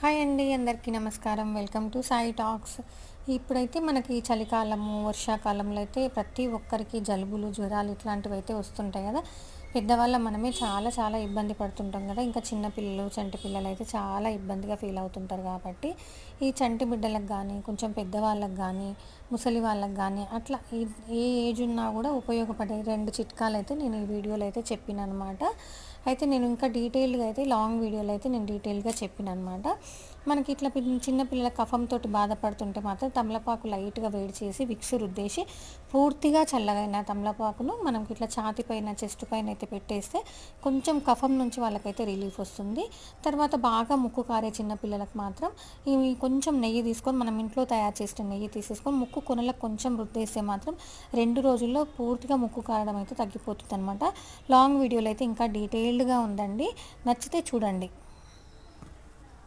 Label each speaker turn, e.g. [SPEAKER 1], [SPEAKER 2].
[SPEAKER 1] Hi అండి, అందరికీ నమస్కారం. Welcome to Sai talks. ఇప్పుడైతే మనకి చలికాలము, వర్షాకాలంలో అయితే ప్రతి ఒక్కరికి జలుబులు, జ్వరాలు ఇట్లాంటివి అయితే వస్తుంటాయి కదా. పెద్దవాళ్ళ మనమే చాలా చాలా ఇబ్బంది పడుతుంటాం కదా. ఇంకా చిన్నపిల్లలు, చంటి పిల్లలు అయితే చాలా ఇబ్బందిగా ఫీల్ అవుతుంటారు. కాబట్టి ఈ చంటి బిడ్డలకు కానీ, కొంచెం పెద్దవాళ్ళకి కానీ, ముసలి వాళ్ళకి కానీ అట్లా ఏ ఏజ్ ఉన్నా కూడా ఉపయోగపడే 2 చిట్కాలు అయితే నేను ఈ వీడియోలో అయితే చెప్పిన అనమాట. అయితే నేను ఇంకా డీటెయిల్డ్గా అయితే లాంగ్ వీడియోలో అయితే నేను డీటెయిల్గా చెప్పిన అనమాట. మనకి ఇట్లా చిన్నపిల్లల కఫంతో బాధపడుతుంటే మాత్రం తమలపాకు లైట్గా వేడి చేసి విక్స్ రుద్దేసి పూర్తిగా చల్లగైన తమలపాకును మనకి ఇట్లా ఛాతి పైన, చెస్ట్ పైన అయితే పెట్టేస్తే కొంచెం కఫం నుంచి వాళ్ళకైతే రిలీఫ్ వస్తుంది. తర్వాత బాగా ముక్కు కారే చిన్నపిల్లలకు మాత్రం ఇవి కొంచెం నెయ్యి తీసుకొని, మనం ఇంట్లో తయారు చేసిన నెయ్యి తీసేసుకొని ముక్కు కొనలకు కొంచెం రుద్దేస్తే మాత్రం 2 రోజుల్లో పూర్తిగా ముక్కు కారడం అయితే తగ్గిపోతుంది అనమాట. లాంగ్ వీడియోలో అయితే ఇంకా డీటెయిల్డ్గా ఉందండి, నచ్చితే చూడండి.